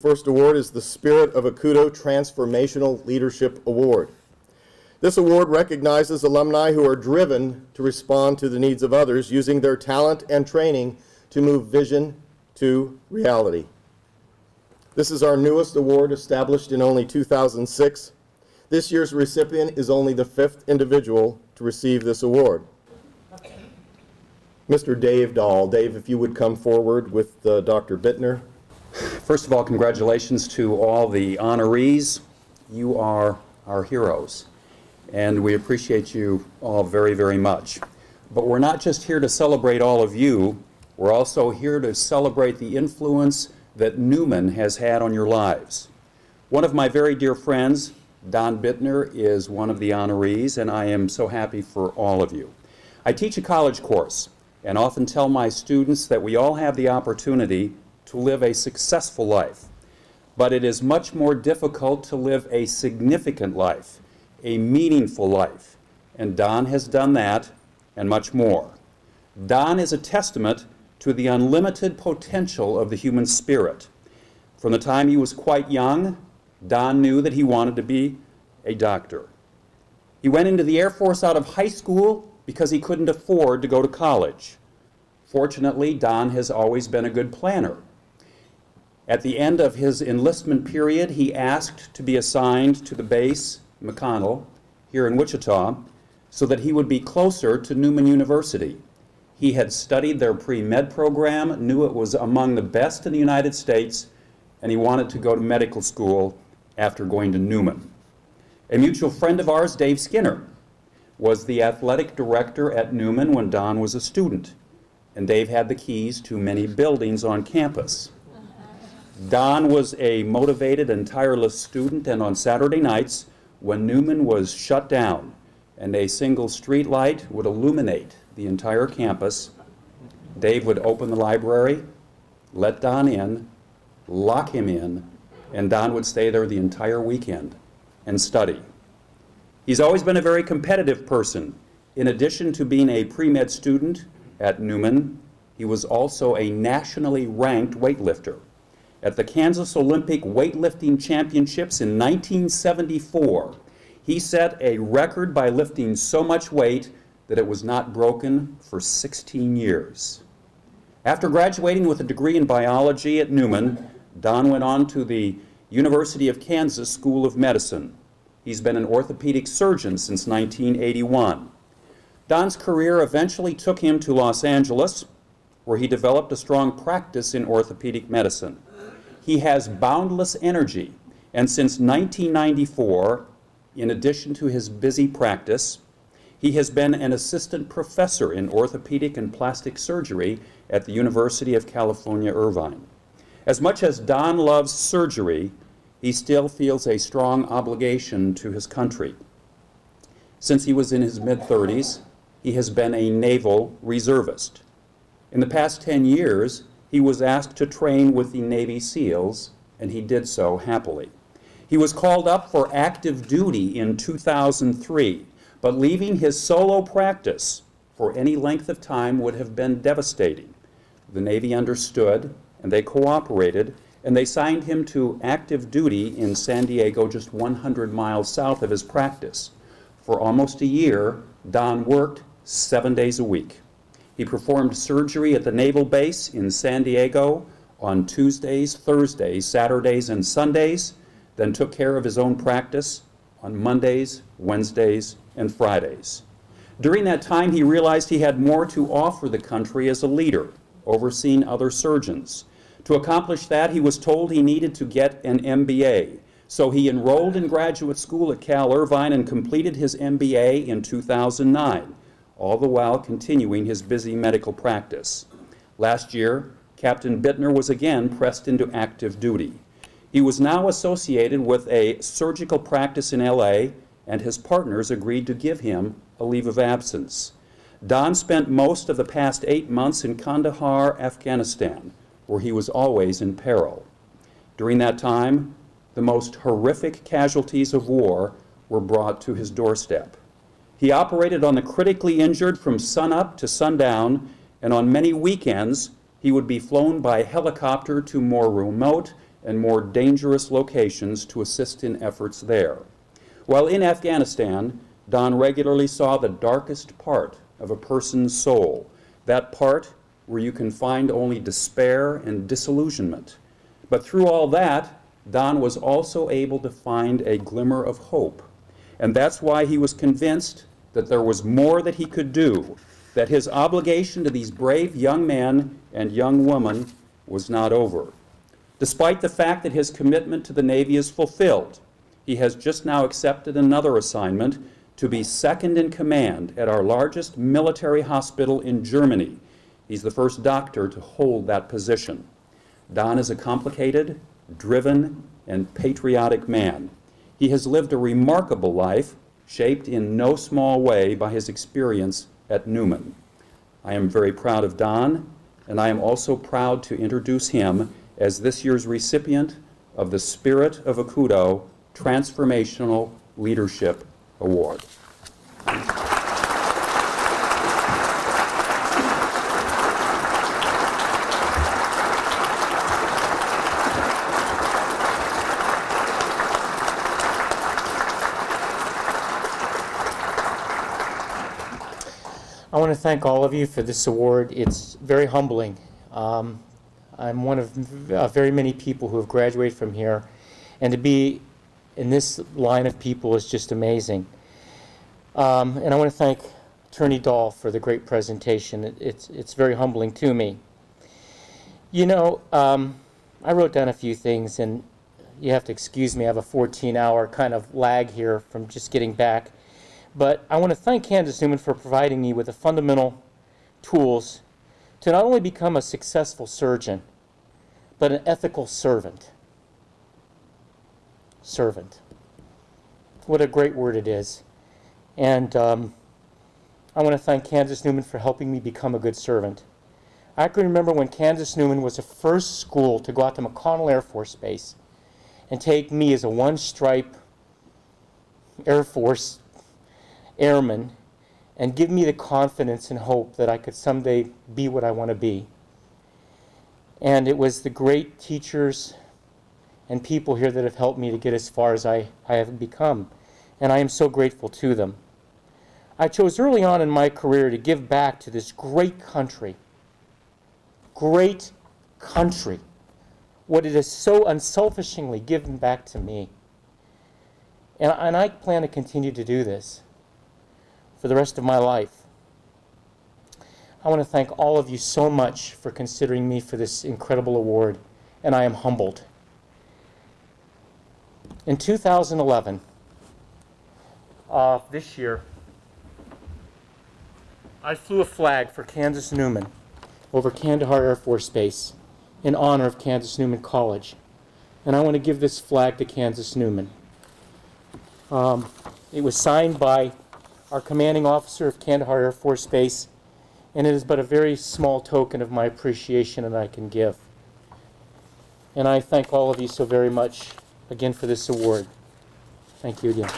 First award is the Spirit of Acuto Transformational Leadership Award. This award recognizes alumni who are driven to respond to the needs of others using their talent and training to move vision to reality. This is our newest award, established in only 2006. This year's recipient is only the 5th individual to receive this award. Mr. Dave Dahl. Dave, if you would come forward with Dr. Bittner. First of all, congratulations to all the honorees. You are our heroes, and we appreciate you all very, very much. But we're not just here to celebrate all of you, we're also here to celebrate the influence that Newman has had on your lives. One of my very dear friends, Don Bittner, is one of the honorees, and I am so happy for all of you. I teach a college course and often tell my students that we all have the opportunity to live a successful life, but it is much more difficult to live a significant life, a meaningful life, and Don has done that and much more. Don is a testament to the unlimited potential of the human spirit. From the time he was quite young, Don knew that he wanted to be a doctor. He went into the Air Force out of high school because he couldn't afford to go to college. Fortunately, Don has always been a good planner. At the end of his enlistment period, he asked to be assigned to the base, McConnell, here in Wichita, so that he would be closer to Newman University. He had studied their pre-med program, knew it was among the best in the United States, and he wanted to go to medical school after going to Newman. A mutual friend of ours, Dave Skinner, was the athletic director at Newman when Don was a student, and Dave had the keys to many buildings on campus. Don was a motivated and tireless student, and on Saturday nights, when Newman was shut down and a single street light would illuminate the entire campus, Dave would open the library, let Don in, lock him in, and Don would stay there the entire weekend and study. He's always been a very competitive person. In addition to being a pre-med student at Newman, he was also a nationally ranked weightlifter. At the Kansas Olympic Weightlifting Championships in 1974, he set a record by lifting so much weight that it was not broken for 16 years. After graduating with a degree in biology at Newman, Don went on to the University of Kansas School of Medicine. He's been an orthopedic surgeon since 1981. Don's career eventually took him to Los Angeles, where he developed a strong practice in orthopedic medicine. He has boundless energy, and since 1994, in addition to his busy practice, he has been an assistant professor in orthopedic and plastic surgery at the University of California, Irvine. As much as Don loves surgery, he still feels a strong obligation to his country. Since he was in his mid-30s, he has been a naval reservist. In the past 10 years, he was asked to train with the Navy SEALs, and he did so happily. He was called up for active duty in 2003, but leaving his solo practice for any length of time would have been devastating. The Navy understood, and they cooperated, and they signed him to active duty in San Diego, just 100 miles south of his practice. For almost a year, Don worked 7 days a week. He performed surgery at the naval base in San Diego on Tuesdays, Thursdays, Saturdays, and Sundays, then took care of his own practice on Mondays, Wednesdays, and Fridays. During that time, he realized he had more to offer the country as a leader, overseeing other surgeons. To accomplish that, he was told he needed to get an MBA. So he enrolled in graduate school at Cal Irvine and completed his MBA in 2009. All the while continuing his busy medical practice. Last year, Captain Bittner was again pressed into active duty. He was now associated with a surgical practice in LA, and his partners agreed to give him a leave of absence. Don spent most of the past 8 months in Kandahar, Afghanistan, where he was always in peril. During that time, the most horrific casualties of war were brought to his doorstep. He operated on the critically injured from sunup to sundown, and on many weekends, he would be flown by helicopter to more remote and more dangerous locations to assist in efforts there. While in Afghanistan, Don regularly saw the darkest part of a person's soul, that part where you can find only despair and disillusionment. But through all that, Don was also able to find a glimmer of hope. And that's why he was convinced that there was more that he could do, that his obligation to these brave young men and young women was not over. Despite the fact that his commitment to the Navy is fulfilled, he has just now accepted another assignment to be second in command at our largest military hospital in Germany. He's the first doctor to hold that position. Don is a complicated, driven, and patriotic man. He has lived a remarkable life, shaped in no small way by his experience at Newman. I am very proud of Don, and I am also proud to introduce him as this year's recipient of the Spirit of Acuto Transformational Leadership Award. I want to thank all of you for this award. It's very humbling. I'm one of very many people who have graduated from here, and to be in this line of people is just amazing. And I want to thank Attorney Dahl for the great presentation. It's very humbling to me. You know, I wrote down a few things, and you have to excuse me, I have a 14-hour kind of lag here from just getting back. But I want to thank Candace Newman for providing me with the fundamental tools to not only become a successful surgeon, but an ethical servant. Servant. What a great word it is. And I want to thank Candace Newman for helping me become a good servant. I can remember when Candace Newman was the first school to go out to McConnell Air Force Base and take me as a one-stripe Air Force airman and give me the confidence and hope that I could someday be what I want to be. And it was the great teachers and people here that have helped me to get as far as I have become. And I am so grateful to them. I chose early on in my career to give back to this great country. Great country. What it has so unselfishingly given back to me. And I plan to continue to do this for the rest of my life. I want to thank all of you so much for considering me for this incredible award, and I am humbled. In 2011, this year, I flew a flag for Candace Newman over Kandahar Air Force Base in honor of Candace Newman College. And I want to give this flag to Candace Newman. It was signed by our commanding officer of Kandahar Air Force Base, and it is but a very small token of my appreciation that I can give. And I thank all of you so very much again for this award. Thank you again.